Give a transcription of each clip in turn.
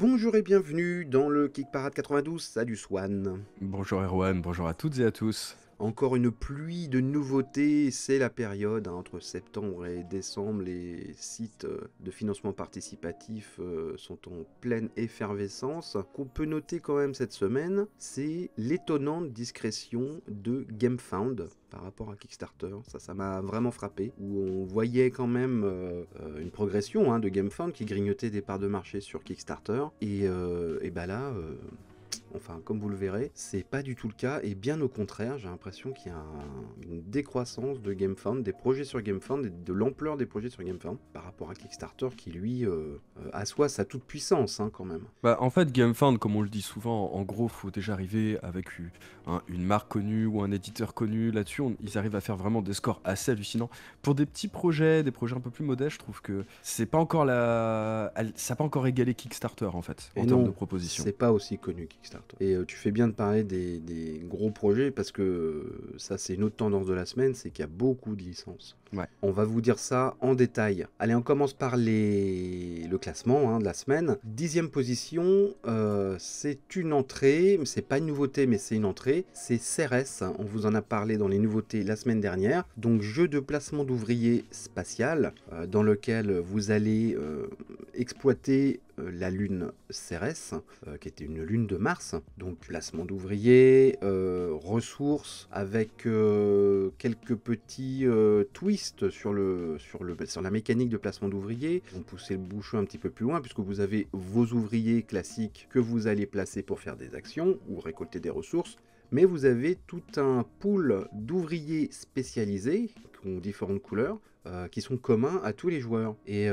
Bonjour et bienvenue dans le Kick Parade 92, salut Swan. Bonjour Erwan, bonjour à toutes et à tous. Encore une pluie de nouveautés, c'est la période entre septembre et décembre, les sites de financement participatif sont en pleine effervescence. Qu'on peut noter quand même cette semaine, c'est l'étonnante discrétion de GameFound par rapport à Kickstarter. Ça m'a vraiment frappé, où on voyait quand même une progression de GameFound qui grignotait des parts de marché sur Kickstarter, et bah là... Enfin, comme vous le verrez, c'est pas du tout le cas, et bien au contraire, j'ai l'impression qu'il y a une décroissance de GameFound, des projets sur GameFound, et de l'ampleur des projets sur GameFound, par rapport à Kickstarter, qui lui assoit sa toute puissance quand même. En fait, GameFound, comme on le dit souvent, en gros, faut déjà arriver avec une marque connue ou un éditeur connu. Là-dessus, ils arrivent à faire vraiment des scores assez hallucinants. Pour des petits projets, des projets un peu plus modestes, je trouve que c'est pas encore ça n'a pas encore égalé Kickstarter en fait, en termes de propositions. C'est pas aussi connu Kickstarter. Et tu fais bien de parler des gros projets, parce que ça, c'est une autre tendance de la semaine, c'est qu'il y a beaucoup de licences. Ouais. On va vous dire ça en détail. Allez, on commence par le classement de la semaine. 10e position, c'est une entrée, c'est pas une nouveauté, mais c'est une entrée. C'est CERES, on vous en a parlé dans les nouveautés la semaine dernière. Donc, jeu de placement d'ouvriers spatial, dans lequel vous allez exploiter la lune Cérès, qui était une lune de Mars. Donc placement d'ouvriers, ressources, avec quelques petits twists sur la mécanique de placement d'ouvriers. On poussait le bouchon un petit peu plus loin, puisque vous avez vos ouvriers classiques que vous allez placer pour faire des actions ou récolter des ressources. Mais vous avez tout un pool d'ouvriers spécialisés, qui ont différentes couleurs, qui sont communs à tous les joueurs. Et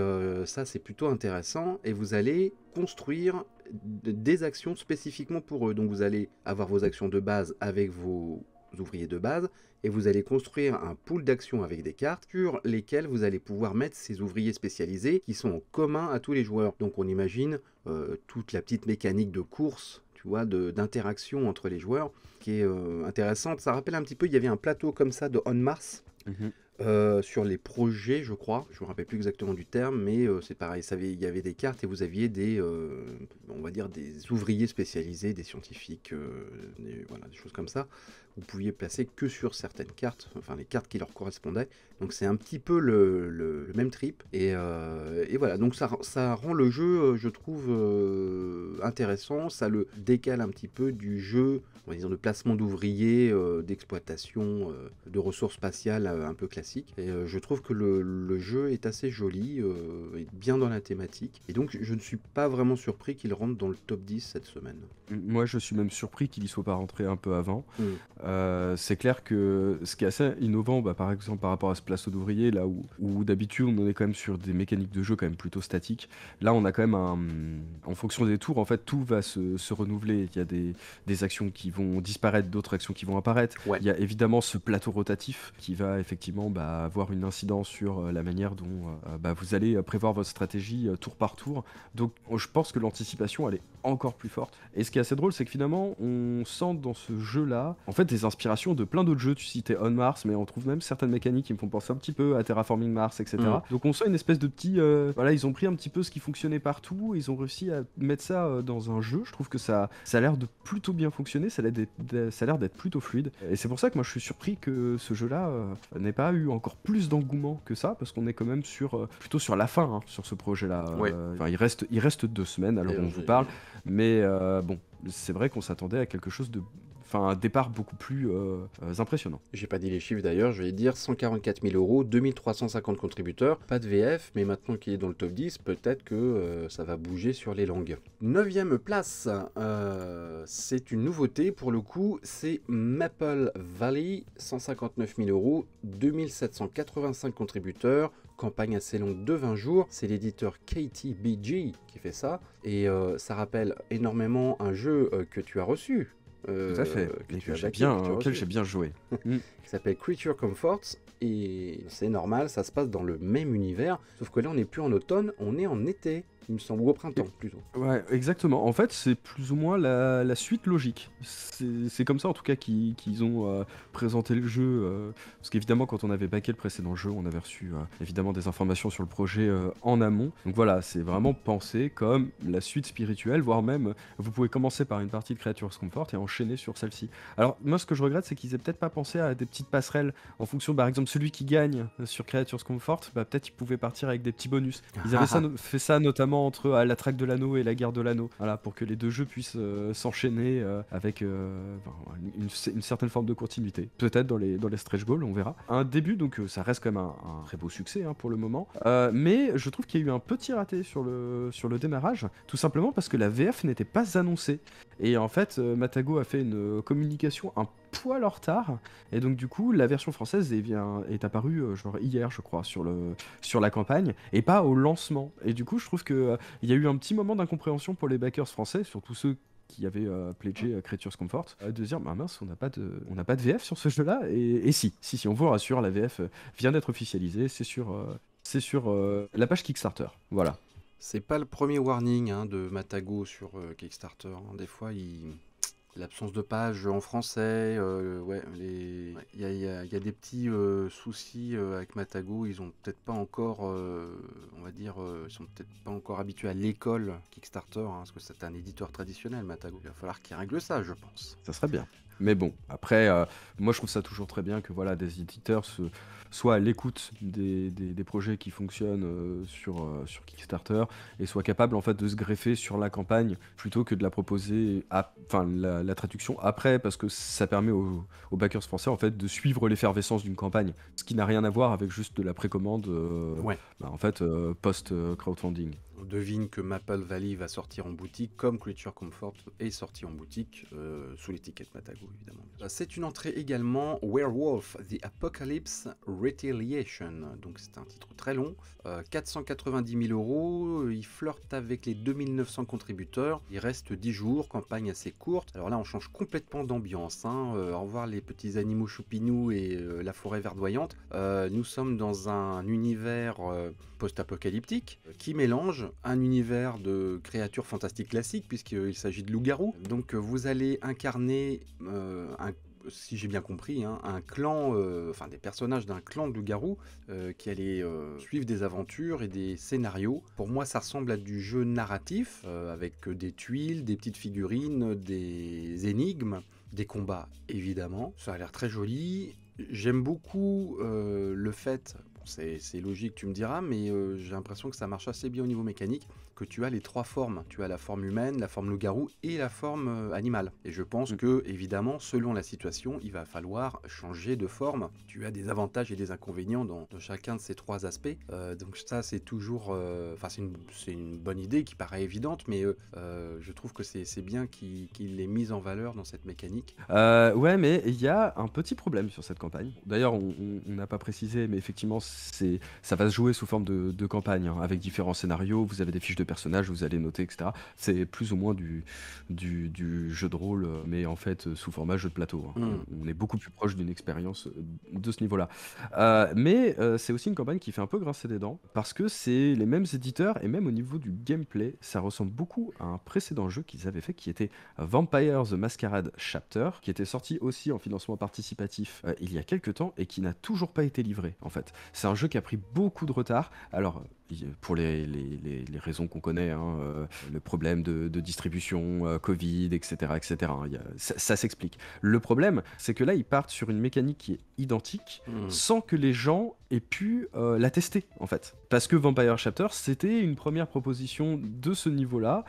ça, c'est plutôt intéressant. Et vous allez construire des actions spécifiquement pour eux. Donc vous allez avoir vos actions de base avec vos ouvriers de base, et vous allez construire un pool d'actions avec des cartes sur lesquelles vous allez pouvoir mettre ces ouvriers spécialisés qui sont en commun à tous les joueurs. Donc on imagine toute la petite mécanique de course, tu vois, d'interaction entre les joueurs, qui est intéressante. Ça rappelle un petit peu, il y avait un plateau comme ça de On Mars, sur les projets, je crois. Je ne me rappelle plus exactement du terme, mais c'est pareil. Il y avait des cartes et vous aviez on va dire des ouvriers spécialisés, des scientifiques, des choses comme ça. Vous pouviez placer que sur certaines cartes, enfin les cartes qui leur correspondaient. Donc c'est un petit peu le même trip. Et voilà, donc ça rend le jeu, je trouve, intéressant. Ça le décale un petit peu du jeu, on va dire, de placement d'ouvriers, d'exploitation de ressources spatiales un peu classiques. Et je trouve que le jeu est assez joli, est bien dans la thématique. Et donc je ne suis pas vraiment surpris qu'il rentre dans le top 10 cette semaine. Moi, je suis même surpris qu'il y soit pas rentré un peu avant. C'est clair que ce qui est assez innovant, par exemple par rapport à ce plateau d'ouvriers, là où d'habitude on est quand même sur des mécaniques de jeu quand même plutôt statiques, là on a quand même en fonction des tours, en fait tout va se renouveler. Il y a des actions qui vont disparaître, d'autres actions qui vont apparaître. Ouais. Il y a évidemment ce plateau rotatif qui va effectivement avoir une incidence sur la manière dont vous allez prévoir votre stratégie tour par tour. Donc je pense que l'anticipation elle est encore plus forte. Et ce qui est assez drôle, c'est que finalement on sent dans ce jeu là en fait des inspirations de plein d'autres jeux. Tu citais On Mars, mais on trouve même certaines mécaniques qui me font penser un petit peu à Terraforming Mars, etc. Donc on sent une espèce de petit ils ont pris un petit peu ce qui fonctionnait partout, ils ont réussi à mettre ça dans un jeu. Je trouve que ça a l'air de plutôt bien fonctionner, ça a l'air d'être plutôt fluide, et c'est pour ça que moi je suis surpris que ce jeu là n'ait pas eu encore plus d'engouement que ça, parce qu'on est quand même plutôt sur la fin sur ce projet là. Il reste 2 semaines alors on vous parle, mais bon, c'est vrai qu'on s'attendait à quelque chose un départ beaucoup plus impressionnant. J'ai pas dit les chiffres d'ailleurs, je vais dire 144 000 euros, 2350 contributeurs, pas de VF, mais maintenant qu'il est dans le top 10, peut-être que ça va bouger sur les langues. 9e place, c'est une nouveauté pour le coup, c'est Maple Valley, 159 000 euros, 2785 contributeurs, campagne assez longue de 20 jours, c'est l'éditeur KTBG qui fait ça, et ça rappelle énormément un jeu que tu as reçu. Tout à fait, auquel j'ai bien joué. Qui s'appelle Creature Comforts, et c'est normal, ça se passe dans le même univers, sauf que là on n'est plus en automne, on est en été. il me semble, ou au printemps plutôt. Ouais, exactement. En fait, c'est plus ou moins la suite logique. C'est comme ça, en tout cas, qu'ils ont présenté le jeu. Parce qu'évidemment, quand on avait backé le précédent jeu, on avait reçu évidemment des informations sur le projet en amont. Donc voilà, c'est vraiment pensé comme la suite spirituelle, voire même, vous pouvez commencer par une partie de Creatures Comfort et enchaîner sur celle-ci. Alors, moi, ce que je regrette, c'est qu'ils aient peut-être pas pensé à des petites passerelles en fonction, par exemple, celui qui gagne sur Creatures Comfort, bah, peut-être il pouvait partir avec des petits bonus. Ils avaient fait ça notamment entre la traque de l'anneau et la guerre de l'anneau, voilà, pour que les deux jeux puissent s'enchaîner avec une certaine forme de continuité. Peut-être dans les stretch goals, on verra. Un début, donc ça reste quand même un très beau succès pour le moment. Mais je trouve qu'il y a eu un petit raté sur le démarrage, tout simplement parce que la VF n'était pas annoncée. Et en fait, Matago a fait une communication un poil en retard, et donc du coup la version française est apparue genre hier, je crois, sur la campagne et pas au lancement. Et du coup je trouve que il y a eu un petit moment d'incompréhension pour les backers français, surtout ceux qui avaient pledgé Creatures Comfort, de dire bah mince, on n'a pas de VF sur ce jeu là, et si on vous rassure, la VF vient d'être officialisée, c'est sur la page Kickstarter, voilà. C'est pas le premier warning de Matago sur Kickstarter, hein. Des fois, l'absence de page en français, ouais, il y a des petits soucis avec Matago. Ils ont peut-être pas encore, on va dire, ils sont peut-être pas encore habitués à l'école Kickstarter, hein, parce que c'est un éditeur traditionnel, Matago. Il va falloir qu'ils règlent ça, je pense. Ça serait bien. Mais bon, après, moi je trouve ça toujours très bien que voilà, des éditeurs soient à l'écoute des projets qui fonctionnent sur Kickstarter et soient capables en fait de se greffer sur la campagne plutôt que de la proposer, enfin la traduction après, parce que ça permet aux backers français en fait de suivre l'effervescence d'une campagne, ce qui n'a rien à voir avec juste de la précommande Ouais. en fait post-crowdfunding. On devine que Maple Valley va sortir en boutique, comme Creature Comfort est sorti en boutique, sous l'étiquette Matago, évidemment. C'est une entrée également, Werewolf, The Apocalypse Retaliation. Donc c'est un titre très long, 490 000 €, il flirte avec les 2900 contributeurs, il reste 10 jours, campagne assez courte. Alors là on change complètement d'ambiance, au revoir les petits animaux choupinous et la forêt verdoyante. Nous sommes dans un univers post-apocalyptique qui mélange un univers de créatures fantastiques classiques, puisqu'il s'agit de loups-garous. Donc vous allez incarner si j'ai bien compris, un clan, enfin des personnages d'un clan de loups-garous qui allaient suivre des aventures et des scénarios. Pour moi, ça ressemble à du jeu narratif avec des tuiles, des petites figurines, des énigmes, des combats évidemment. Ça a l'air très joli. J'aime beaucoup le fait, c'est logique, tu me diras, mais j'ai l'impression que ça marche assez bien au niveau mécanique, que tu as les trois formes. Tu as la forme humaine, la forme loup-garou et la forme animale. Et je pense que, évidemment, selon la situation, il va falloir changer de forme. Tu as des avantages et des inconvénients dans chacun de ces trois aspects. Donc ça, c'est toujours... Enfin, c'est une bonne idée qui paraît évidente, mais je trouve que c'est bien qu'il l'ait mise en valeur dans cette mécanique. Ouais, mais il y a un petit problème sur cette campagne. D'ailleurs, on n'a pas précisé, mais effectivement, ça va se jouer sous forme de campagne, avec différents scénarios. Vous avez des fiches de personnages, vous allez noter, etc. C'est plus ou moins du jeu de rôle, mais en fait sous format jeu de plateau. On est beaucoup plus proche d'une expérience de ce niveau-là. Mais c'est aussi une campagne qui fait un peu grincer des dents, parce que c'est les mêmes éditeurs, et même au niveau du gameplay, ça ressemble beaucoup à un précédent jeu qu'ils avaient fait, qui était Vampire the Masquerade Chapter, qui était sorti aussi en financement participatif il y a quelques temps, et qui n'a toujours pas été livré, en fait. C'est un jeu qui a pris beaucoup de retard. Alors, pour les raisons qu'on connaît, le problème de distribution, Covid, etc., etc. Ça s'explique. Le problème, c'est que là, ils partent sur une mécanique qui est identique, sans que les gens aient pu la tester, en fait. Parce que Vampire Chapter, c'était une première proposition de ce niveau-là,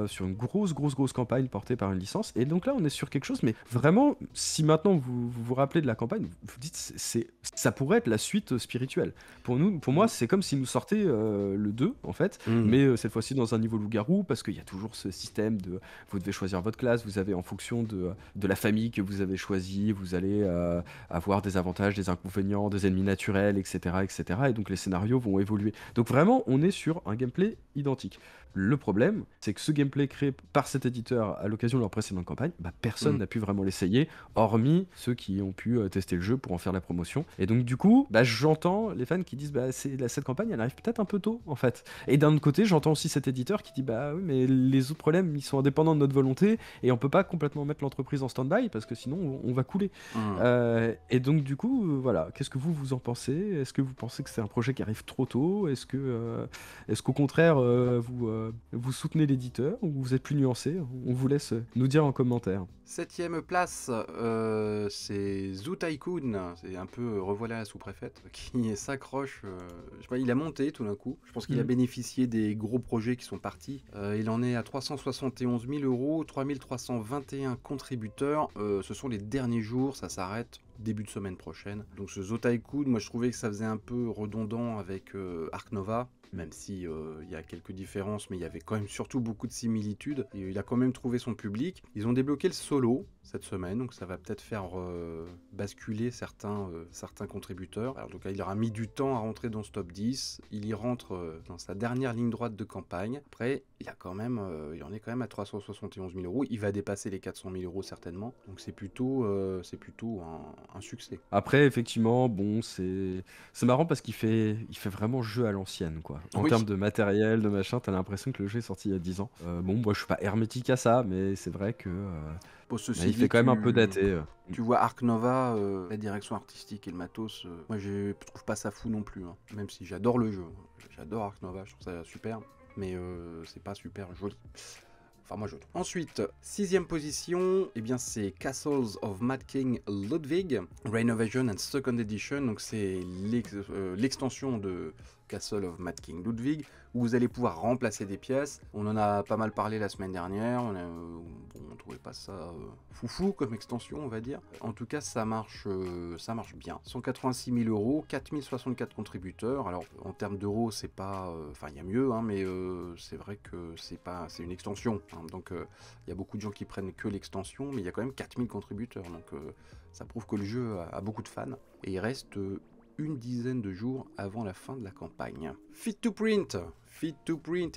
sur une grosse campagne portée par une licence. Et donc là, on est sur quelque chose, mais vraiment, si maintenant vous rappelez de la campagne, vous dites, ça pourrait être la suite spirituelle. Pour moi, c'est comme si nous sortait le 2, en fait, mais cette fois-ci dans un niveau loup-garou, parce qu'il y a toujours ce système de... Vous devez choisir votre classe, vous avez en fonction de la famille que vous avez choisie, vous allez avoir des avantages, des inconvénients, des ennemis naturels, etc., etc. Et donc les scénarios vont évoluer. Donc vraiment, on est sur un gameplay identique. Le problème, c'est que ce gameplay créé par cet éditeur à l'occasion de leur précédente campagne, personne n'a pu vraiment l'essayer, hormis ceux qui ont pu tester le jeu pour en faire la promotion. Et donc du coup, j'entends les fans qui disent cette campagne, elle arrive peut-être un peu peu tôt en fait. Et d'un autre côté, j'entends aussi cet éditeur qui dit bah oui, mais les autres problèmes ils sont indépendants de notre volonté et on peut pas complètement mettre l'entreprise en stand-by parce que sinon on va couler. Hum. Et donc du coup, voilà, qu'est-ce que vous en pensez? Est-ce que vous pensez que c'est un projet qui arrive trop tôt? Est-ce qu'au contraire, vous soutenez l'éditeur ou vous êtes plus nuancé? On vous laisse nous dire en commentaire. 7e place, c'est Zoo Tycoon, c'est un peu revoilà la sous-préfète, qui s'accroche. Je sais pas, il a monté tout d'un coup. Je pense qu'il a bénéficié des gros projets qui sont partis. Il en est à 371 000 euros, 3321 contributeurs. Ce sont les derniers jours, ça s'arrête début de semaine prochaine. Donc ce Zoo Tycoon, moi je trouvais que ça faisait un peu redondant avec Ark Nova. Même si il y a quelques différences, mais il y avait quand même surtout beaucoup de similitudes. Et il a quand même trouvé son public. Ils ont débloqué le solo cette semaine, donc ça va peut-être faire basculer certains contributeurs. Alors, donc il aura mis du temps à rentrer dans ce top 10. Il y rentre dans sa dernière ligne droite de campagne. Après, il en est quand même à 371 000 euros. Il va dépasser les 400 000 euros certainement. Donc c'est plutôt un succès. Après, effectivement, bon, c'est marrant parce qu'il fait vraiment jeu à l'ancienne, quoi. En Oui. termes de matériel, de machin, t'as l'impression que le jeu est sorti il y a 10 ans. Bon, moi, je suis pas hermétique à ça, mais c'est vrai que Bon, ceci il dit, fait quand même un peu daté. Tu vois Ark Nova, la direction artistique et le matos, moi je trouve pas ça fou non plus, hein. Même si j'adore le jeu. J'adore Ark Nova, je trouve ça super, mais c'est pas super joli. Enfin, moi je trouve. Ensuite, 6e position, eh bien c'est Castles of Mad King Ludwig, Renovation and Second Edition. Donc c'est l'extension de Castle of Mad King Ludwig, où vous allez pouvoir remplacer des pièces. On en a pas mal parlé la semaine dernière. On trouvait pas ça foufou comme extension, on va dire. En tout cas, ça marche bien. 186 000 euros, 4064 contributeurs. Alors, en termes d'euros, c'est pas... Enfin, il y a mieux, hein, mais c'est vrai que c'est une extension. Hein, donc, il y a beaucoup de gens qui prennent que l'extension, mais il y a quand même 4000 contributeurs. Donc, ça prouve que le jeu a beaucoup de fans. Et il reste une dizaine de jours avant la fin de la campagne. Fit to Print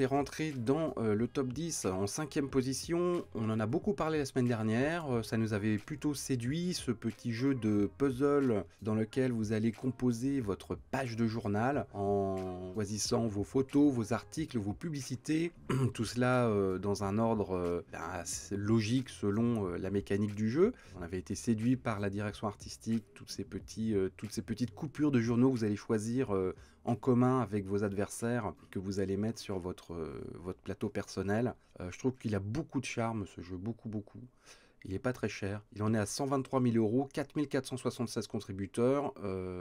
est rentré dans le top 10 en 5e position. On en a beaucoup parlé la semaine dernière. Ça nous avait plutôt séduit, ce petit jeu de puzzle dans lequel vous allez composer votre page de journal en choisissant vos photos, vos articles, vos publicités. Tout cela dans un ordre logique selon la mécanique du jeu. On avait été séduit par la direction artistique, toutes ces petites coupures de journaux que vous allez choisir en commun avec vos adversaires que vous allez mettre sur votre plateau personnel. Je trouve qu'il a beaucoup de charme ce jeu, beaucoup. Il n'est pas très cher. Il en est à 123 000 euros, 4476 contributeurs.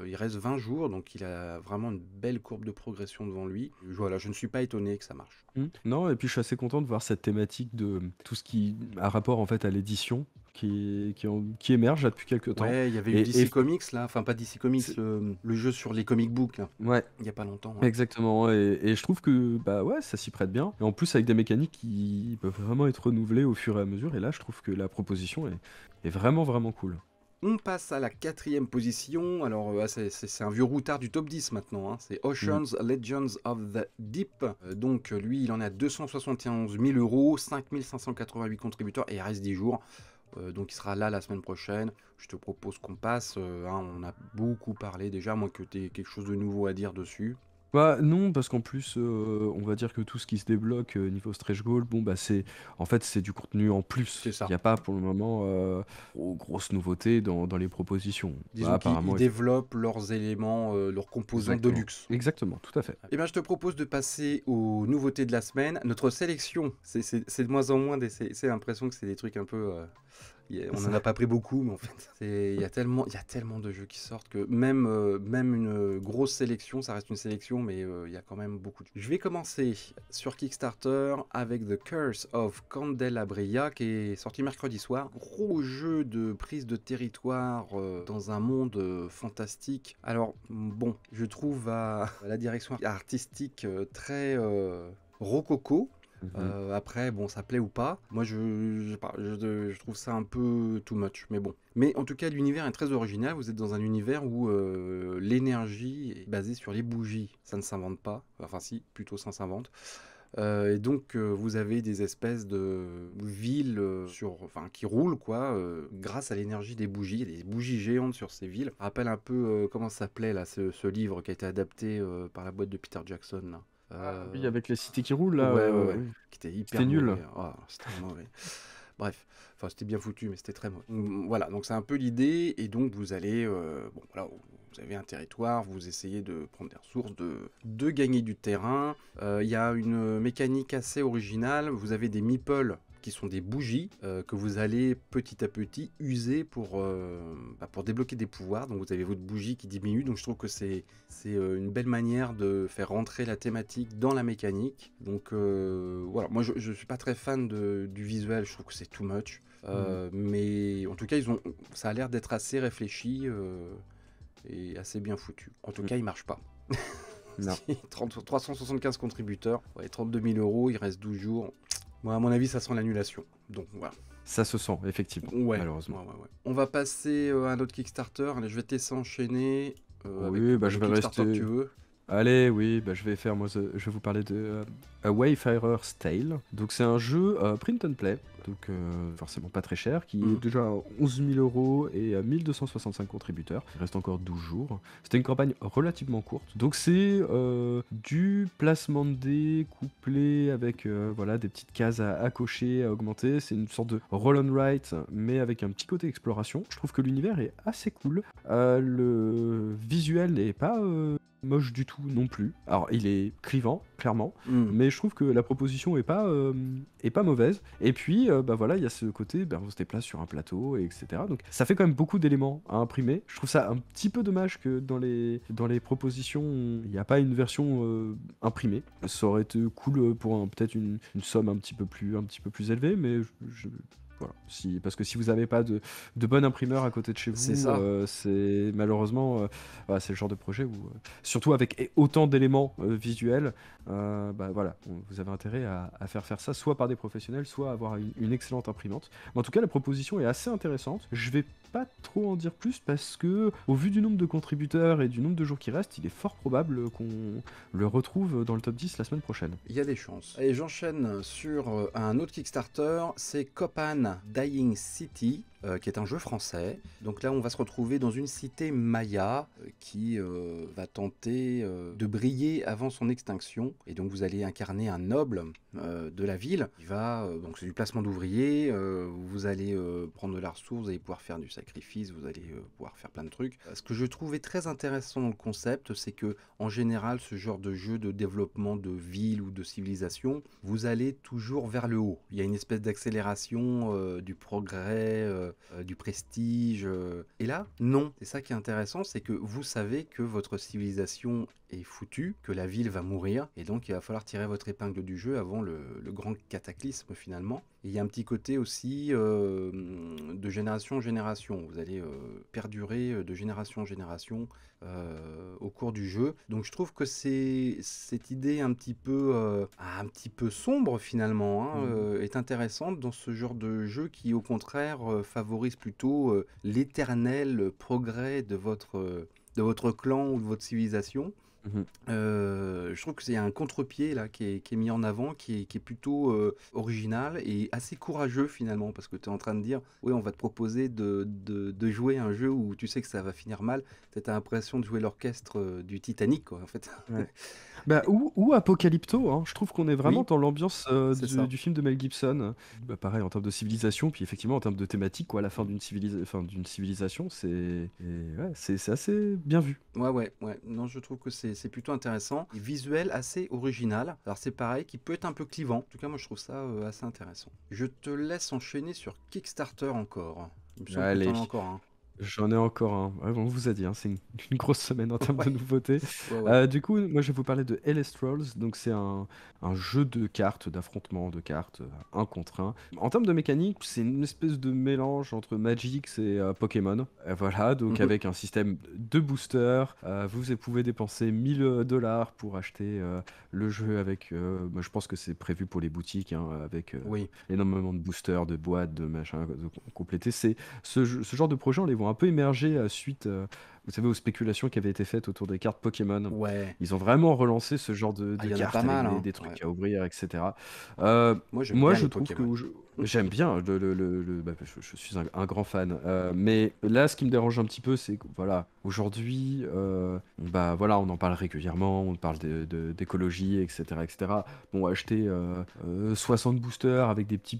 Il reste 20 jours, donc il a vraiment une belle courbe de progression devant lui. Voilà, je ne suis pas étonné que ça marche. Non, et puis je suis assez content de voir cette thématique de tout ce qui a rapport en fait à l'édition qui émerge là depuis quelques temps. Ouais, il y avait eu DC Comics là, enfin pas DC Comics, le jeu sur les comic books là. Ouais. Il y a pas longtemps. Ouais. Exactement, et je trouve que bah ouais, ça s'y prête bien. Et en plus avec des mécaniques qui peuvent vraiment être renouvelées au fur et à mesure. Et là, je trouve que la proposition est vraiment cool. On passe à la 4e position. Alors, c'est un vieux routard du top 10 maintenant. Hein. C'est Ocean's Legends of the Deep. Donc, lui, il en est à 271 000 euros, 5588 contributeurs et il reste 10 jours. Donc, il sera là la semaine prochaine. Je te propose qu'on passe. On a beaucoup parlé déjà, à moins que tu aies quelque chose de nouveau à dire dessus. Bah non, parce qu'en plus, on va dire que tout ce qui se débloque niveau stretch goal, bon bah c'est du contenu en plus. C'est ça. Il n'y a pas pour le moment grosse nouveauté dans les propositions. Disons qu'ils développent leurs éléments, leurs composants de luxe. Exactement, tout à fait. Eh bien, je te propose de passer aux nouveautés de la semaine. Notre sélection, c'est de moins en moins, c'est l'impression que c'est des trucs un peu... on n'en a pas pris beaucoup, mais en fait, il y a tellement de jeux qui sortent que même une grosse sélection, ça reste une sélection, mais il y a quand même beaucoup de jeux. Je vais commencer sur Kickstarter avec The Curse of Candelabria, qui est sorti mercredi soir. Gros jeu de prise de territoire dans un monde fantastique. Alors, bon, je trouve à la direction artistique très rococo. Après, bon, ça plaît ou pas. Moi, je trouve ça un peu too much, mais bon. Mais en tout cas, l'univers est très original. Vous êtes dans un univers où l'énergie est basée sur les bougies. Ça ne s'invente pas. Enfin, si, plutôt ça s'invente. Et donc, vous avez des espèces de villes qui roulent, quoi, grâce à l'énergie des bougies. Il y a des bougies géantes sur ces villes. Ça rappelle un peu, comment ça s'appelait, là, ce livre qui a été adapté par la boîte de Peter Jackson, là. Oui, avec les cités qui roulent, là, Ouais, ouais, ouais. oui. Qui était hyper C'était nul. mauvais. Ah, c'était mauvais. Bref, enfin c'était bien foutu, mais c'était très mauvais. Voilà, donc c'est un peu l'idée, et donc vous allez, bon voilà, vous avez un territoire, vous essayez de prendre des ressources, de gagner du terrain. Il y a une mécanique assez originale, vous avez des meeples qui sont des bougies que vous allez petit à petit user pour débloquer des pouvoirs. Donc vous avez votre bougie qui diminue, donc je trouve que c'est une belle manière de faire rentrer la thématique dans la mécanique. Donc voilà, moi je suis pas très fan du visuel, je trouve que c'est too much. Mais en tout cas, ça a l'air d'être assez réfléchi et assez bien foutu. En tout cas, il marche pas. Non. 375 contributeurs, ouais, 32 000 euros, il reste 12 jours. Moi, à mon avis, ça sent l'annulation. Donc voilà. Ça se sent, effectivement, Ouais, malheureusement. ouais. On va passer à un autre Kickstarter. Allez, je vais te laisser enchaîner avec Oui, le je vais Kickstarter que rester. tu veux. Allez, oui, je vais faire, je vais vous parler de A Wayfarer's Tale. Donc c'est un jeu print and play, donc forcément pas très cher, qui est déjà à 11 000 euros et à 1265 contributeurs. Il reste encore 12 jours. C'était une campagne relativement courte. Donc c'est du placement de dés couplé avec voilà, des petites cases à cocher, à augmenter. C'est une sorte de roll and write, mais avec un petit côté exploration. Je trouve que l'univers est assez cool. Le visuel n'est pas moche du tout non plus. Alors il est clivant, clairement, mais je trouve que la proposition est pas mauvaise. Et puis voilà, il y a ce côté, on se déplace sur un plateau, etc. Donc ça fait quand même beaucoup d'éléments à imprimer. Je trouve ça un petit peu dommage que dans les propositions, il n'y a pas une version imprimée. Ça aurait été cool pour peut-être une somme un petit peu plus élevée, mais voilà. Parce que si vous n'avez pas de bon imprimeur à côté de chez C'est vous, ça. c'est malheureusement, voilà, c'est le genre de projet où, surtout avec autant d'éléments visuels, voilà, vous avez intérêt à faire ça soit par des professionnels, soit avoir une excellente imprimante. Mais en tout cas, la proposition est assez intéressante. Je vais pas trop en dire plus parce que, au vu du nombre de contributeurs et du nombre de jours qui restent, il est fort probable qu'on le retrouve dans le top 10 la semaine prochaine. Il y a des chances. Et j'enchaîne sur un autre Kickstarter, c'est Copan Dying City, qui est un jeu français. Donc là, on va se retrouver dans une cité maya qui va tenter de briller avant son extinction. Et donc vous allez incarner un noble de la ville. Donc c'est du placement d'ouvriers, vous allez prendre de la ressource, vous allez pouvoir faire du sacrifice, vous allez pouvoir faire plein de trucs. Ce que je trouvais très intéressant dans le concept, c'est que en général, ce genre de jeu de développement de ville ou de civilisation, vous allez toujours vers le haut. Il y a une espèce d'accélération du progrès, du prestige. Et là, non. C'est ça qui est intéressant, c'est que vous savez que votre civilisation est foutue, que la ville va mourir, et donc il va falloir tirer votre épingle du jeu avant le grand cataclysme finalement. Et il y a un petit côté aussi de génération en génération. Vous allez perdurer de génération en génération au cours du jeu. Donc je trouve que c'est cette idée un petit peu sombre finalement est intéressante dans ce genre de jeu qui au contraire favorise plutôt l'éternel progrès de votre clan ou de votre civilisation. Je trouve que c'est un contre-pied là qui est mis en avant, qui est plutôt original et assez courageux finalement, parce que tu es en train de dire oui, on va te proposer de jouer un jeu où tu sais que ça va finir mal. Tu as l'impression de jouer l'orchestre du Titanic quoi, en fait. Ouais. Ou Apocalypto, hein. Je trouve qu'on est vraiment Oui, dans l'ambiance c'est ça. du film de Mel Gibson. Pareil en termes de civilisation, puis effectivement en termes de thématique, quoi, à la fin d'une civilisation, c'est assez bien vu. Ouais. Non, je trouve que c'est plutôt intéressant. Et visuel assez original. Alors c'est pareil, qui peut être un peu clivant. En tout cas, moi je trouve ça assez intéressant. Je te laisse enchaîner sur Kickstarter encore. Il me semble que Allez, t'en as encore un. j'en ai encore un. Ouais, on vous a dit, hein, c'est une grosse semaine en termes de Ouais, nouveautés. ouais. Du coup, moi je vais vous parler de Hellas Trolls. Donc c'est un jeu de cartes, d'affrontement de cartes, un contre un. En termes de mécanique, c'est une espèce de mélange entre Magic et Pokémon. Voilà, donc Mhm. avec un système de booster. Vous pouvez dépenser 1000 $ pour acheter le jeu avec. Moi, je pense que c'est prévu pour les boutiques, hein, avec Oui. énormément de boosters, de boîtes, de machin, de compléter. Ce genre de projet, on les voit un peu émerger suite vous savez, aux spéculations qui avaient été faites autour des cartes Pokémon. Ouais. Ils ont vraiment relancé ce genre Ah, de il y en a pas cartes avec mal, hein. des Ouais. trucs à ouvrir, etc. Euh, Moi, j'aime Moi, bien je les trouve que Pokémon. j'aime bien bah, je suis un grand fan. Mais là, ce qui me dérange un petit peu, c'est que voilà, aujourd'hui, bah voilà, on en parle régulièrement, on parle d'écologie, etc., etc. Bon, acheter 60 boosters avec des petits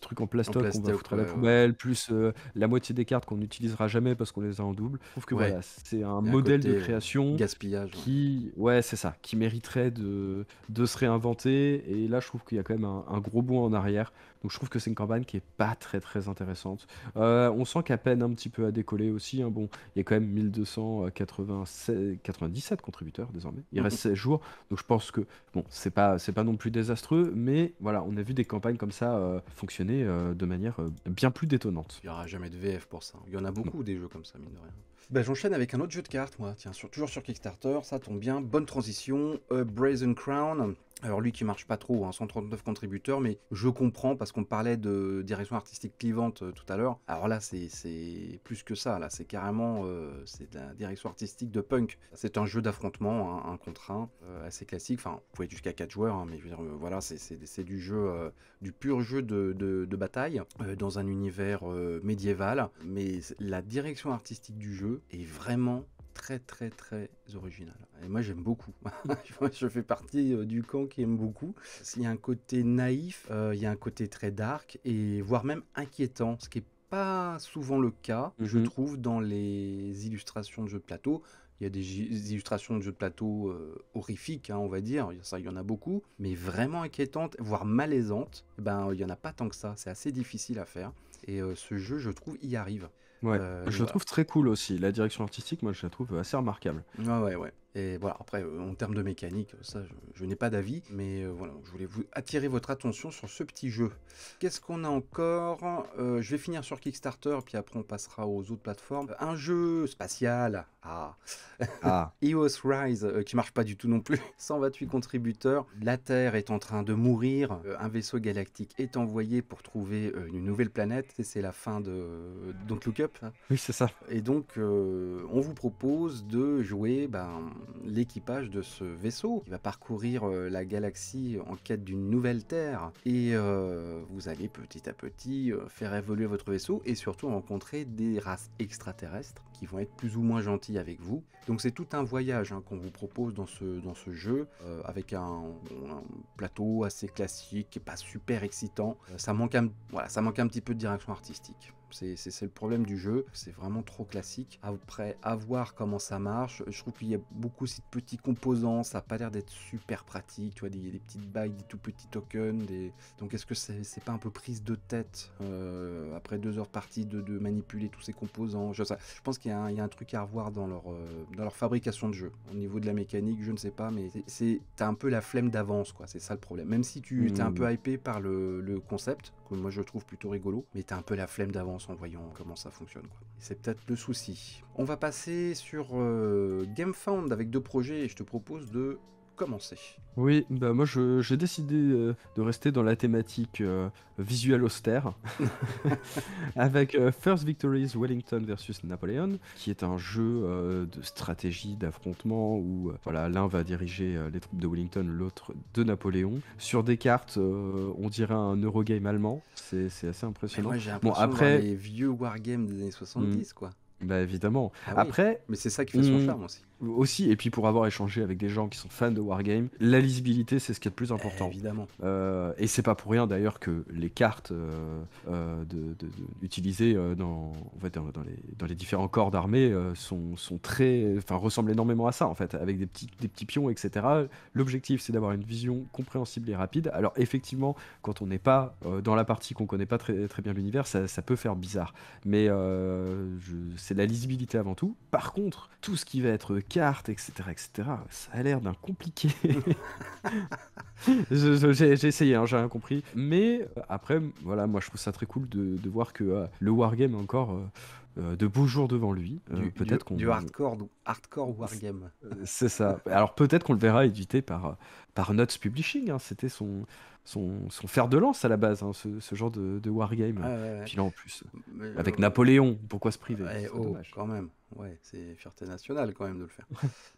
trucs en En plastoc qu'on va plastoc, foutre à la ouais, ouais, ouais. poubelle, plus la moitié des cartes qu'on n'utilisera jamais parce qu'on les a en double. Je trouve que Ouais, voilà, c'est un il y a un modèle de côté création gaspillage. Ouais. qui, ouais, c'est ça, qui mériterait de se réinventer. Et là, je trouve qu'il y a quand même un gros bond en arrière. Donc, je trouve que c'est une campagne qui est pas très très intéressante. On sent qu'elle peine un petit peu à décoller aussi, hein. Bon, il y a quand même 1297 contributeurs désormais. Il reste 16 jours. Donc, je pense que, bon, c'est pas non plus désastreux. Mais voilà, on a vu des campagnes comme ça fonctionner de manière bien plus détonnante. Il n'y aura jamais de VF pour ça. Il y en a Non. beaucoup des jeux comme ça, mine de rien. Bah, j'enchaîne avec un autre jeu de cartes, moi. Tiens, toujours sur Kickstarter, ça tombe bien. Bonne transition. Brazen Crown. Alors lui qui marche pas trop, hein, 139 contributeurs, mais je comprends parce qu'on parlait de direction artistique clivante tout à l'heure. Alors là, c'est plus que ça. Là, c'est carrément c'est de la direction artistique de punk. C'est un jeu d'affrontement, un contre un, assez classique. Enfin, vous pouvez être jusqu'à 4 joueurs, hein, mais je veux dire, voilà, c'est du jeu, du pur jeu de bataille dans un univers médiéval. Mais la direction artistique du jeu est vraiment très très très original. Et moi j'aime beaucoup. Je fais partie du camp qui aime beaucoup. Il y a un côté naïf, il y a un côté très dark et voire même inquiétant, ce qui est pas souvent le cas, je Mhm. trouve, dans les illustrations de jeux de plateau. Il y a des illustrations de jeux de plateau horrifiques, hein, on va dire, ça il y en a beaucoup, mais vraiment inquiétantes, voire malaisantes, ben il y en a pas tant que ça, c'est assez difficile à faire. Et ce jeu, je trouve, y arrive. Ouais, je Donc le voilà. trouve très cool aussi. La direction artistique, moi, je la trouve assez remarquable. Ouais, ouais, ouais. Et voilà, après, en termes de mécanique, ça, je n'ai pas d'avis, mais voilà, je voulais vous attirer votre attention sur ce petit jeu. Qu'est-ce qu'on a encore? Je vais finir sur Kickstarter, puis après on passera aux autres plateformes. Un jeu spatial, Ah, EOS Rise, qui marche pas du tout non plus. 128 contributeurs. La Terre est en train de mourir. Un vaisseau galactique est envoyé pour trouver une nouvelle planète. Et c'est la fin de Don't Look Up, hein. oui, c'est ça. Et donc, on vous propose de jouer l'équipage de ce vaisseau qui va parcourir la galaxie en quête d'une nouvelle Terre. Et vous allez petit à petit faire évoluer votre vaisseau et surtout rencontrer des races extraterrestres qui vont être plus ou moins gentils avec vous. Donc c'est tout un voyage, hein, qu'on vous propose dans ce jeu, avec un plateau assez classique, qui n'est pas super excitant. Voilà, ça manque un petit peu de direction artistique. C'est le problème du jeu, c'est vraiment trop classique. Après, à voir comment ça marche, je trouve qu'il y a beaucoup aussi de petits composants, ça n'a pas l'air d'être super pratique, tu vois, des petites bagues, des tout petits tokens, donc est-ce que c'est pas un peu prise de tête, après 2 heures de partie, de manipuler tous ces composants? Je pense qu'il y a un truc à revoir dans leur fabrication de jeu. Au niveau de la mécanique, je ne sais pas, mais t'as un peu la flemme d'avance, quoi, c'est ça le problème. Même si tu t'es un peu hypé par le concept, que moi je trouve plutôt rigolo, mais t'as un peu la flemme d'avance en voyant comment ça fonctionne, quoi. C'est peut-être le souci. On va passer sur GameFound avec 2 projets et je te propose de commencer. Oui, bah moi j'ai décidé de rester dans la thématique visuelle austère avec First Victories Wellington versus Napoleon, qui est un jeu de stratégie, d'affrontement où voilà, l'un va diriger les troupes de Wellington, l'autre de Napoléon. Sur des cartes, on dirait un Eurogame allemand, c'est assez Mais impressionnant. moi j'ai Bon, l'impression de voir après, les vieux wargames des années 70, quoi. bah évidemment. Ah oui, Après, mais c'est ça qui fait son charme aussi. aussi, et puis pour avoir échangé avec des gens qui sont fans de Wargame, la lisibilité c'est ce qui est le plus important. Évidemment. Et c'est pas pour rien d'ailleurs que les cartes utilisées dans les différents corps d'armée sont très, enfin ressemblent énormément à ça en fait, avec des petits pions, etc. L'objectif c'est d'avoir une vision compréhensible et rapide. Alors effectivement, quand on n'est pas dans la partie, qu'on connaît pas très, très bien l'univers, ça peut faire bizarre. Mais c'est la lisibilité avant tout. Par contre, tout ce qui va être cartes, etc., ça a l'air d'un compliqué. J'ai essayé, hein, j'ai rien compris. Mais après, voilà, moi je trouve ça très cool de voir que le wargame a encore de beaux jours devant lui. Peut-être qu'on... Du hardcore wargame. C'est ça. Alors peut-être qu'on le verra édité par Nuts Publishing, hein. C'était son son fer de lance à la base, hein, ce genre de wargame. Ouais, ouais, ouais. Puis là, en plus, Mais, avec Napoléon, pourquoi se priver? eh, C'est oh, dommage. quand même. Ouais, c'est fierté nationale quand même de le faire.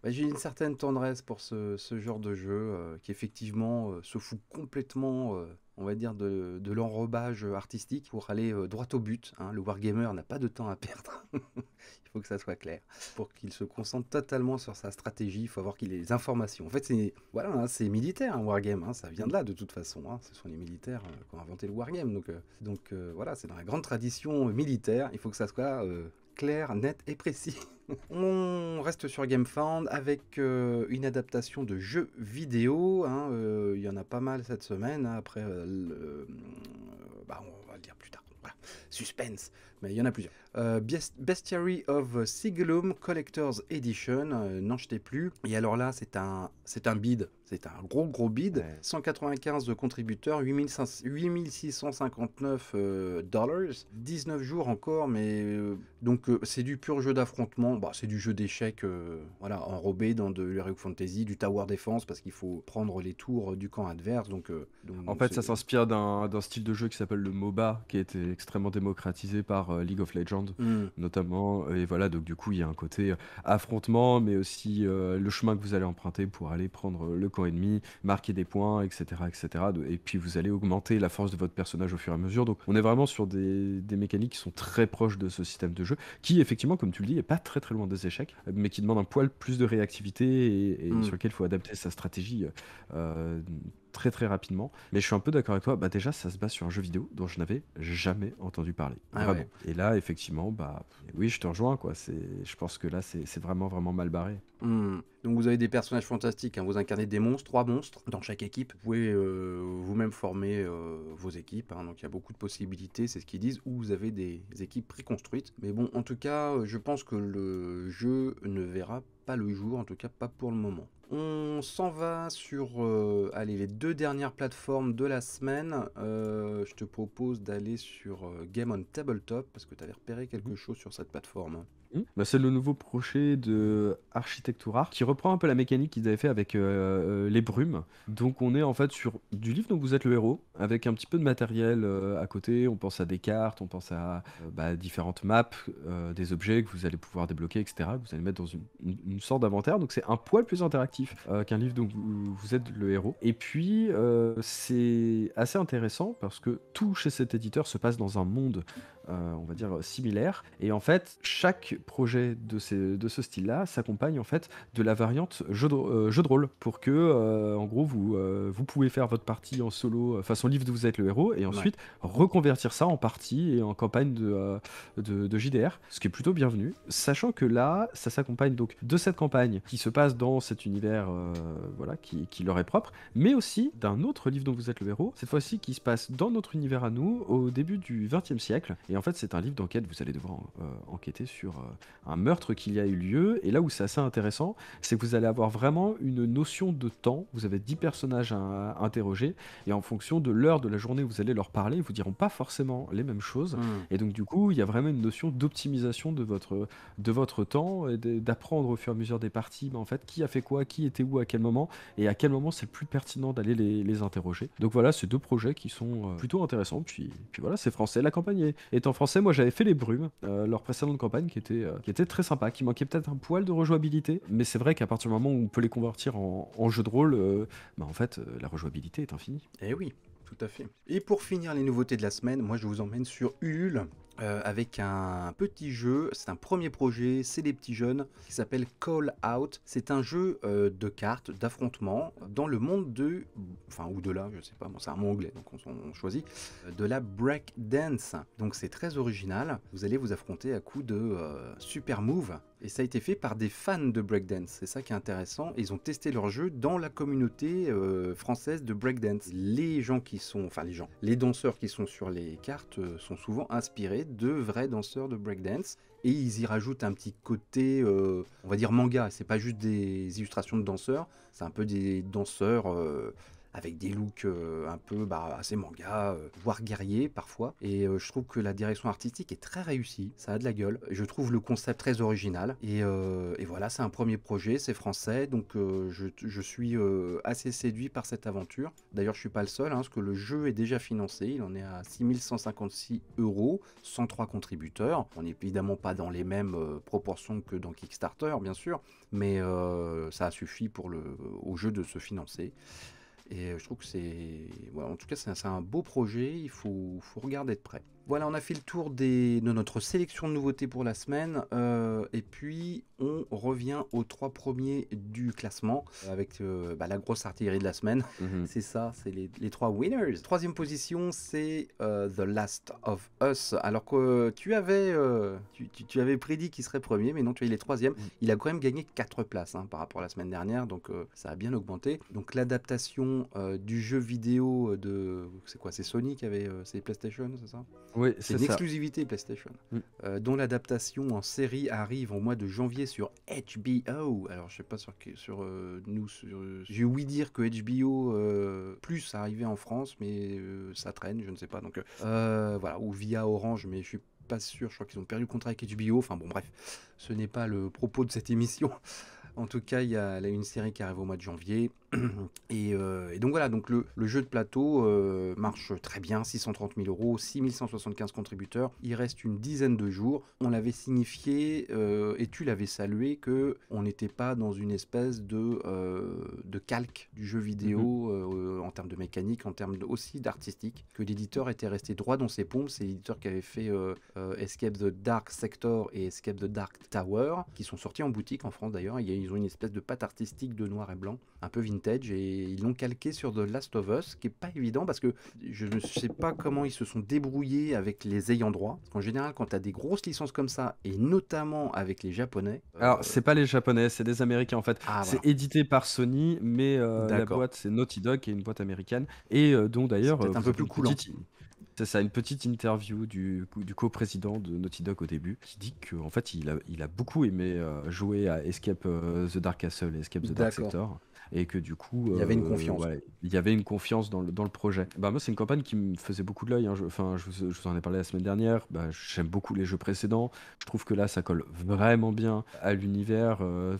Bah, j'ai une certaine tendresse pour ce genre de jeu qui effectivement se fout complètement, on va dire, de l'enrobage artistique pour aller droit au but, hein. Le wargamer n'a pas de temps à perdre. Il faut que ça soit clair. Pour qu'il se concentre totalement sur sa stratégie, il faut avoir qu'il ait les informations. En fait, c'est voilà, hein, c'est militaire un wargame, hein, ça vient de là de toute façon, hein. Ce sont les militaires qui ont inventé le wargame. Donc voilà, c'est dans la grande tradition militaire. Il faut que ça soit clair, net et précis. On reste sur GameFound avec une adaptation de jeux vidéo, hein. Il y en a pas mal cette semaine, hein. Après, bah, on va le dire plus tard. Voilà. Suspense, mais il y en a plusieurs. Bestiary of Sigelum Collector's Edition, n'en jetez plus. Et alors là, c'est un bid, c'est un gros bid. Ouais. 195 de contributeurs, 8659 dollars, 19 jours encore, mais donc c'est du pur jeu d'affrontement. Bah, c'est du jeu d'échecs, voilà, enrobé dans de l'Heroic Fantasy, du Tower Defense parce qu'il faut prendre les tours du camp adverse. En fait, ça s'inspire d'un style de jeu qui s'appelle le MOBA, qui a été extrêmement démocratisé par League of Legends, notamment. Et voilà, donc du coup, il y a un côté affrontement, mais aussi le chemin que vous allez emprunter pour aller prendre le camp ennemi, marquer des points, etc., etc. Et puis, vous allez augmenter la force de votre personnage au fur et à mesure. Donc, on est vraiment sur des mécaniques qui sont très proches de ce système de jeu, qui, effectivement, comme tu le dis, est pas très très loin des échecs, mais qui demande un poil plus de réactivité et sur lequel il faut adapter sa stratégie très très rapidement. Mais je suis un peu d'accord avec toi. Bah déjà, ça se base sur un jeu vidéo dont je n'avais jamais entendu parler. Ah Vraiment. ouais. Et là, effectivement, bah oui, je te rejoins, quoi. Je pense que là, c'est vraiment vraiment mal barré. Donc vous avez des personnages fantastiques, hein. Vous incarnez des monstres, 3 monstres dans chaque équipe. Vous pouvez vous-même former vos équipes, hein. Donc il y a beaucoup de possibilités, c'est ce qu'ils disent, ou vous avez des équipes préconstruites. Mais bon, en tout cas, je pense que le jeu ne verra pas le jour, en tout cas pas pour le moment. On s'en va sur allez, les 2 dernières plateformes de la semaine. Je te propose d'aller sur Game on Tabletop parce que tu avais repéré quelque chose sur cette plateforme, hein. Bah, c'est le nouveau projet de Architectura qui reprend un peu la mécanique qu'ils avaient fait avec les brumes. Donc on est en fait sur du livre dont vous êtes le héros, avec un petit peu de matériel à côté. On pense à des cartes, on pense à bah, différentes maps, des objets que vous allez pouvoir débloquer, etc. Vous allez mettre dans une sorte d'inventaire. Donc c'est un poil plus interactif qu'un livre dont vous êtes le héros. Et puis c'est assez intéressant parce que tout chez cet éditeur se passe dans un monde on va dire similaire, et en fait chaque projet de ce style-là s'accompagne en fait de la variante jeu de rôle pour que en gros vous pouvez faire votre partie en solo façon livre dont vous êtes le héros et ensuite reconvertir ça en partie et en campagne de JDR, ce qui est plutôt bienvenu, sachant que là ça s'accompagne donc de cette campagne qui se passe dans cet univers voilà qui leur est propre, mais aussi d'un autre livre dont vous êtes le héros, cette fois-ci qui se passe dans notre univers à nous au début du XXe siècle. Et en fait, c'est un livre d'enquête, vous allez devoir enquêter sur un meurtre qu'il y a eu lieu. Et là où c'est assez intéressant, c'est que vous allez avoir vraiment une notion de temps. Vous avez 10 personnages à interroger. Et en fonction de l'heure de la journée où vous allez leur parler, ils vous diront pas forcément les mêmes choses. Et donc, du coup, il y a vraiment une notion d'optimisation de votre temps et d'apprendre au fur et à mesure des parties, mais en fait, qui a fait quoi, qui était où, à quel moment, et à quel moment c'est le plus pertinent d'aller les interroger. Donc voilà, c'est 2 projets qui sont plutôt intéressants. Puis voilà, c'est français. La campagne est en français. Moi, j'avais fait les Brumes, leur précédente campagne qui était très sympa, qui manquait peut-être un poil de rejouabilité, mais c'est vrai qu'à partir du moment où on peut les convertir en jeu de rôle, bah en fait, la rejouabilité est infinie. Eh oui, tout à fait. Et pour finir les nouveautés de la semaine, moi je vous emmène sur Ulule. Avec un petit jeu, c'est un premier projet, c'est des petits jeunes, qui s'appelle Call Out. C'est un jeu de cartes, d'affrontement, dans le monde ou de là, je sais pas, bon, c'est un mot anglais, donc on choisit, de la breakdance. Donc c'est très original, vous allez vous affronter à coups de super move. Et ça a été fait par des fans de breakdance, c'est ça qui est intéressant. Et ils ont testé leur jeu dans la communauté française de breakdance. Les danseurs qui sont sur les cartes sont souvent inspirés de vrais danseurs de breakdance. Et ils y rajoutent un petit côté, on va dire manga. C'est pas juste des illustrations de danseurs, c'est un peu des danseurs avec des looks un peu assez manga, voire guerrier parfois. Et je trouve que la direction artistique est très réussie, ça a de la gueule. Je trouve le concept très original. Et voilà, c'est un premier projet, c'est français, donc je suis assez séduit par cette aventure. D'ailleurs, je suis pas le seul, parce que le jeu est déjà financé, il en est à 6 156 €, 103 contributeurs. On n'est évidemment pas dans les mêmes proportions que dans Kickstarter, bien sûr, mais ça a suffi au jeu de se financer. Et je trouve que voilà, en tout cas, c'est un beau projet, il faut regarder de près. Voilà, on a fait le tour de notre sélection de nouveautés pour la semaine. Et puis, on revient aux 3 premiers du classement avec la grosse artillerie de la semaine. C'est ça, c'est les 3 winners. Troisième position, c'est The Last of Us. Alors que tu avais prédit qu'il serait premier, mais non, tu es les troisième. Il a quand même gagné 4 places par rapport à la semaine dernière, donc ça a bien augmenté. Donc l'adaptation du jeu vidéo c'est quoi? C'est Sony qui avait... c'est PlayStation, c'est ça? Oui, C'est une exclusivité PlayStation, dont l'adaptation en série arrive au mois de janvier sur HBO. Alors, je sais pas j'ai ouï dire que HBO Plus arrivait en France, mais ça traîne, je ne sais pas. Donc, voilà, ou via Orange, mais je suis pas sûr. Je crois qu'ils ont perdu le contrat avec HBO. Enfin, bon, bref, ce n'est pas le propos de cette émission. En tout cas, il y a une série qui arrive au mois de janvier. Et donc voilà, donc le jeu de plateau marche très bien, 630 000 €, 6175 contributeurs. Il reste une dizaine de jours. On l'avait signifié et tu l'avais salué que on n'était pas dans une espèce de calque du jeu vidéo en termes de mécanique, en termes aussi d'artistique, que l'éditeur était resté droit dans ses pompes. C'est l'éditeur qui avait fait Escape the Dark Sector et Escape the Dark Tower, qui sont sortis en boutique en France d'ailleurs. Ils ont une espèce de patte artistique de noir et blanc, un peu vintage, et ils l'ont calqué sur The Last of Us, qui est pas évident parce que je ne sais pas comment ils se sont débrouillés avec les ayants droit. Parce qu'en général, quand tu as des grosses licences comme ça, et notamment avec les Japonais... Alors, c'est pas les Japonais, c'est des Américains en fait. Ah, C'est voilà. édité par Sony, mais la D'accord. boîte c'est Naughty Dog, qui est une boîte américaine, et dont d'ailleurs C'est peut-être un vous peu avez plus une coulant. C'est ça, une petite interview du coprésident de Naughty Dog au début, qui dit qu'en fait il a beaucoup aimé jouer à Escape the Dark Castle et Escape the Dark D'accord. Sector, et que du coup Il y avait une confiance. ouais, il y avait une confiance dans le projet. Bah moi c'est une campagne qui me faisait beaucoup de l'œil, hein. Je vous en ai parlé la semaine dernière. Bah, j'aime beaucoup les jeux précédents, je trouve que là ça colle vraiment bien à l'univers,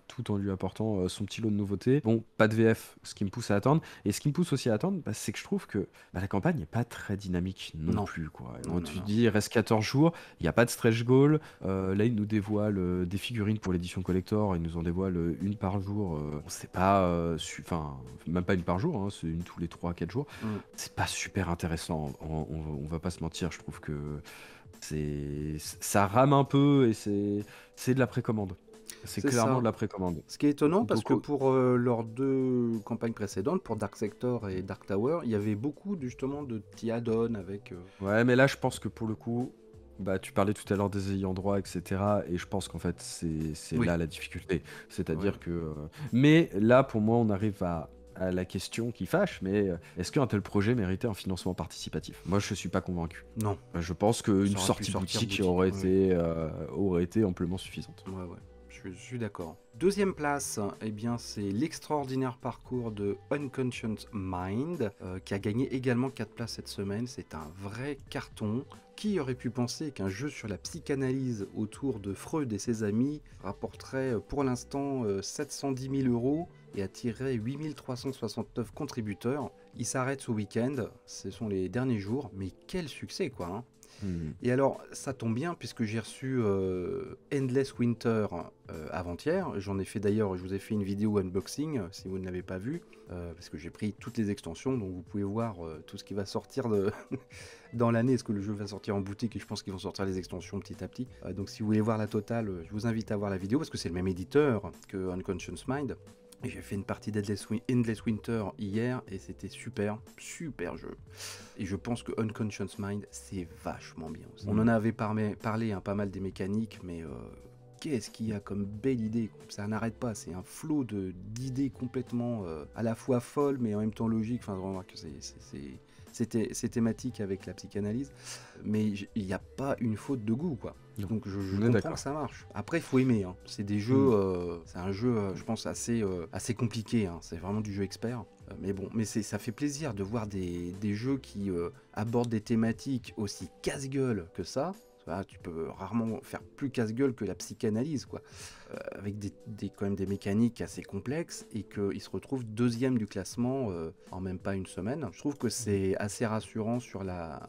tout en lui apportant son petit lot de nouveautés. Bon, pas de VF, ce qui me pousse à attendre, et ce qui me pousse aussi à attendre, c'est que je trouve que la campagne n'est pas très dynamique non plus, quoi. Non, Tu non. dis il reste 14 jours, il n'y a pas de stretch goal. Là ils nous dévoilent des figurines pour l'édition collector, ils nous en dévoilent une par jour. On sait pas, enfin même pas une par jour, hein, c'est une tous les 3-4 jours. C'est pas super intéressant, on va pas se mentir. Je trouve que ça rame un peu, et c'est de la précommande. C'est clairement ça. de la précommande. Ce qui est étonnant, parce Donc, que pour leurs 2 campagnes précédentes, pour Dark Sector et Dark Tower, il y avait beaucoup justement de petits add-ons avec... ouais, mais là je pense que pour le coup, bah, tu parlais tout à l'heure des ayants droit, etc. Et je pense qu'en fait, c'est Oui. là la difficulté. C'est-à-dire Ouais. que. Mais là, pour moi, on arrive à la question qui fâche, mais est-ce qu'un tel projet méritait un financement participatif? Moi, je suis pas convaincu. Non. Je pense qu'une Ça aurait pu sortie sortir boutique boutique, aurait été amplement suffisante. Ouais. Je suis d'accord. Deuxième place, eh bien, c'est l'extraordinaire parcours de Unconscious Mind, qui a gagné également 4 places cette semaine. C'est un vrai carton. Qui aurait pu penser qu'un jeu sur la psychanalyse autour de Freud et ses amis rapporterait pour l'instant 710 000 € et attirerait 8369 contributeurs? Il s'arrête ce week-end, ce sont les derniers jours, mais quel succès, quoi, hein. Et alors, ça tombe bien puisque j'ai reçu Endless Winter avant-hier. J'en ai fait d'ailleurs, je vous ai fait une vidéo unboxing si vous ne l'avez pas vue, parce que j'ai pris toutes les extensions, donc vous pouvez voir tout ce qui va sortir dans l'année, parce que le jeu va sortir en boutique et je pense qu'ils vont sortir les extensions petit à petit. Donc si vous voulez voir la totale, je vous invite à voir la vidéo parce que c'est le même éditeur que Unconscious Mind. Et j'ai fait une partie d'Endless Winter hier et c'était super jeu. Et je pense que Unconscious Mind, c'est vachement bien aussi. On en avait parlé pas mal des mécaniques, mais qu'est-ce qu'il y a comme belle idée? Ça n'arrête pas, c'est un flot d'idées complètement à la fois folles mais en même temps logiques. Enfin, vraiment que c'est thématique avec la psychanalyse, mais il n'y a pas une faute de goût, quoi. Non, Donc je on est comprends que d'accord. ça marche. Après, il faut aimer, hein. C'est des jeux, Mm. c'est un jeu, je pense, assez compliqué, hein. C'est vraiment du jeu expert. Mais bon, mais ça fait plaisir de voir des jeux qui abordent des thématiques aussi casse-gueule que ça. Voilà, tu peux rarement faire plus casse-gueule que la psychanalyse, quoi. Avec quand même des mécaniques assez complexes et qu'il se retrouve deuxième du classement en même pas une semaine. Je trouve que c'est assez rassurant sur la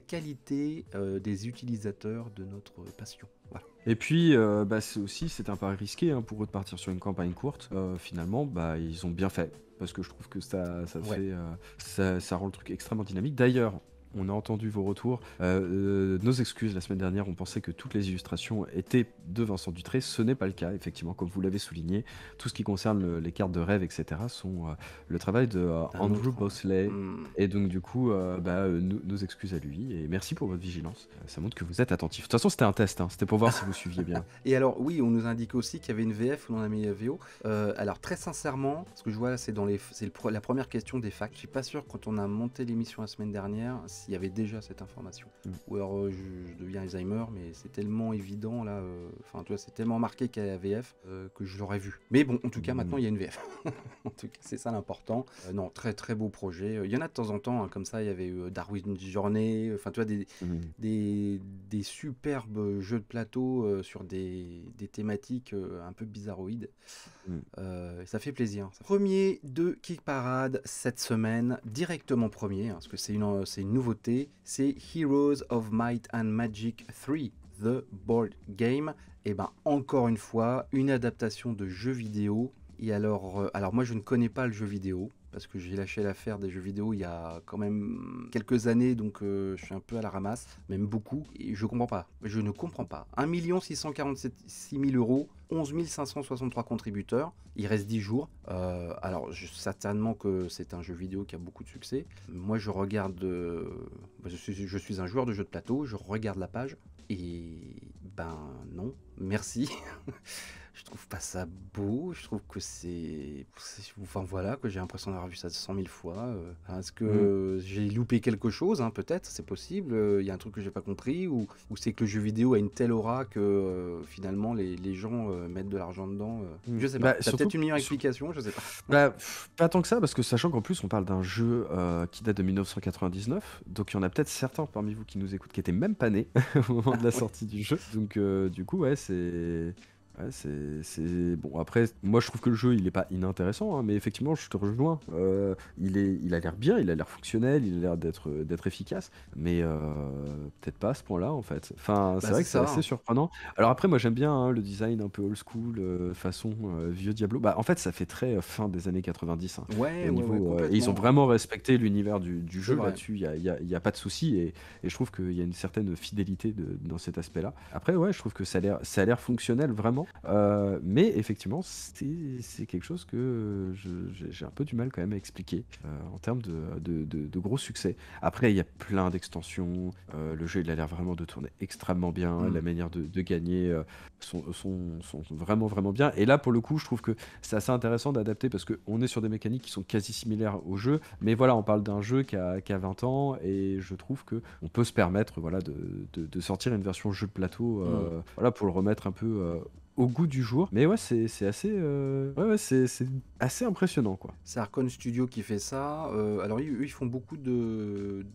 qualité des utilisateurs de notre passion. Voilà. Et puis, bah, c'est un pari risqué hein, pour eux de partir sur une campagne courte. Finalement, bah, ils ont bien fait. Parce que je trouve que ça Ouais. fait, ça rend le truc extrêmement dynamique. D'ailleurs, on a entendu vos retours. Nos excuses la semaine dernière, on pensait que toutes les illustrations étaient de Vincent Dutré. Ce n'est pas le cas, effectivement, comme vous l'avez souligné. Tout ce qui concerne les cartes de rêve, etc., sont le travail de Un Andrew autre. Bosley. Hmm. Et donc, du coup, nos excuses à lui. Et merci pour votre vigilance. Ça montre que vous êtes attentif. De toute façon, c'était un test. Hein. C'était pour voir si vous suiviez bien. Et alors, oui, on nous indique aussi qu'il y avait une VF, on en a mis la VO. Alors, très sincèrement, ce que je vois là, c'est la première question des facts. Je suis pas sûr, quand on a monté l'émission la semaine dernière, s'il y avait déjà cette information. Ou alors, je deviens Alzheimer, mais c'est tellement évident, là, enfin, tu vois, c'est tellement marqué qu'il y a la VF que je l'aurais vu. Mais bon, en tout cas, maintenant, il y a une VF. En tout cas, c'est ça l'important. Non, très, très beau projet. Il y en a de temps en temps, hein, comme ça, il y avait Darwin's Journey, enfin, tu vois, des superbes jeux de plateau sur des thématiques un peu bizarroïdes. Ça fait plaisir. Premier de Kick Parade cette semaine, directement premier, hein, parce que c'est une nouveauté, c'est Heroes of Might and Magic 3, The Board Game. Et ben encore une fois, une adaptation de jeu vidéo. Et alors moi je ne connais pas le jeu vidéo, parce que j'ai lâché l'affaire des jeux vidéo il y a quand même quelques années, donc je suis un peu à la ramasse, même beaucoup, et je comprends pas. Je ne comprends pas. 1 646 000 euros, 11 563 contributeurs, il reste 10 jours. Alors, certainement que c'est un jeu vidéo qui a beaucoup de succès. Moi, je regarde... je suis un joueur de jeux de plateau, je regarde la page, et ben non, merci. Je trouve pas ça beau, je trouve que enfin voilà, que j'ai l'impression d'avoir vu ça 100 000 fois. Est-ce que j'ai loupé quelque chose, hein, peut-être, c'est possible. Il y a un truc que j'ai pas compris, ou c'est que le jeu vidéo a une telle aura que finalement les gens mettent de l'argent dedans. Je sais pas, Bah, t'as peut-être une meilleure explication, je sais pas. Bah, pas tant que ça, parce que sachant qu'en plus on parle d'un jeu qui date de 1999, donc il y en a peut-être certains parmi vous qui nous écoutent qui étaient même pas nés au moment de la sortie du jeu. Donc du coup, ouais, c'est... Ouais, c'est... Bon, après, moi je trouve que le jeu il est pas inintéressant, hein, mais effectivement je te rejoins. Il a l'air bien, il a l'air fonctionnel, il a l'air d'être efficace, mais peut-être pas à ce point-là en fait. Enfin, c'est Bah vrai c'est que c'est ça, assez hein. surprenant. Alors après, moi j'aime bien hein, le design un peu old school, façon vieux Diablo. Bah en fait, ça fait très fin des années 90 hein, Ouais, au ouais, ouais, niveau, et ils ont complètement. vraiment respecté l'univers du C'est jeu vrai. là-dessus, il y a pas de souci, et je trouve qu'il y a une certaine fidélité dans cet aspect-là. Après, ouais, je trouve que ça a l'air fonctionnel vraiment. Mais effectivement, c'est quelque chose que j'ai un peu du mal quand même à expliquer en termes de gros succès. Après, il y a plein d'extensions. Le jeu, il a l'air vraiment de tourner extrêmement bien. Mm. La manière de gagner sont vraiment, vraiment bien. Et là, pour le coup, je trouve que c'est assez intéressant d'adapter parce qu'on est sur des mécaniques qui sont quasi similaires au jeu. Mais voilà, on parle d'un jeu qui a 20 ans et je trouve que on peut se permettre voilà, de sortir une version jeu de plateau voilà, pour le remettre un peu au goût du jour. Mais ouais, c'est assez, ouais, c'est assez impressionnant, quoi. C'est Arcon Studio qui fait ça. Alors, eux, ils font beaucoup de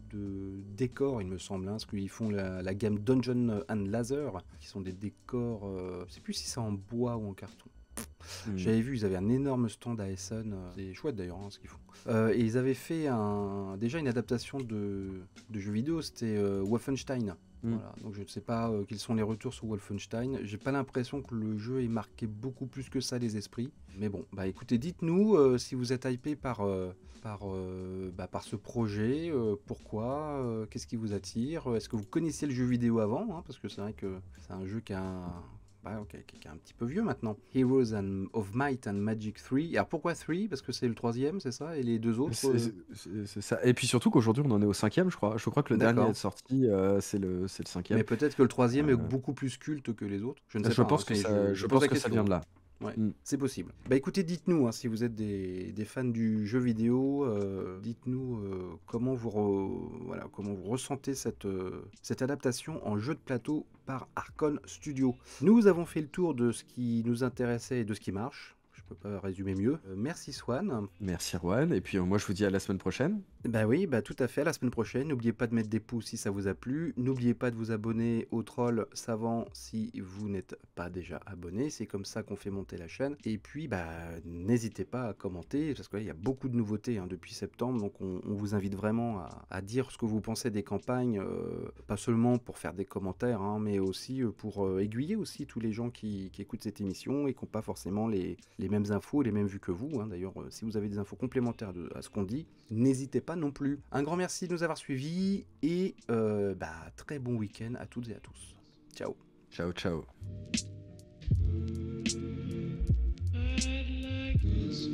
décors, il me semble, hein, parce qu'ils font la gamme Dungeon and Laser, qui sont des décors. Je sais plus si c'est en bois ou en carton. J'avais vu, ils avaient un énorme stand à Essen. C'est chouette d'ailleurs, hein, ce qu'ils font. Et ils avaient fait déjà une adaptation de jeu vidéo, c'était Wolfenstein. Voilà, donc je ne sais pas quels sont les retours sur Wolfenstein. J'ai pas l'impression que le jeu ait marqué beaucoup plus que ça les esprits. Mais bon, bah écoutez, dites-nous si vous êtes hypé par ce projet, pourquoi, qu'est-ce qui vous attire, est-ce que vous connaissiez le jeu vidéo avant, hein, parce que c'est vrai que c'est un jeu qui a qui est un petit peu vieux maintenant. Heroes of Might and Magic 3. Alors pourquoi 3? Parce que c'est le troisième, c'est ça? Et les deux autres C'est ça. Et puis surtout qu'aujourd'hui, on en est au cinquième, je crois. Je crois que le dernier à D'accord. être sorti, c'est le cinquième. Mais peut-être que le troisième est Euh, beaucoup plus culte que les autres. Je ne sais je pas, hein, pense que ça, je je pose pense la que ça vient question. de là. Ouais, c'est possible. Bah écoutez, dites-nous hein, si vous êtes des fans du jeu vidéo, dites-nous comment comment vous ressentez cette adaptation en jeu de plateau par Archon Studio. Nous avons fait le tour de ce qui nous intéressait et de ce qui marche. Je peux pas résumer mieux. Merci Swan. Merci Erwan, et puis moi je vous dis à la semaine prochaine. Bah oui, bah tout à fait, à la semaine prochaine. N'oubliez pas de mettre des pouces si ça vous a plu. N'oubliez pas de vous abonner au Troll Savant si vous n'êtes pas déjà abonné. C'est comme ça qu'on fait monter la chaîne. Et puis, bah, n'hésitez pas à commenter, parce qu'il y a beaucoup de nouveautés hein, depuis septembre. Donc, on vous invite vraiment à dire ce que vous pensez des campagnes, pas seulement pour faire des commentaires, hein, mais aussi pour aiguiller aussi tous les gens qui écoutent cette émission et qui n'ont pas forcément les mêmes infos, les mêmes vues que vous. Hein. D'ailleurs, si vous avez des infos complémentaires à ce qu'on dit, n'hésitez pas non plus. Un grand merci de nous avoir suivis et très bon week-end à toutes et à tous. Ciao. Ciao, ciao. I'd like this.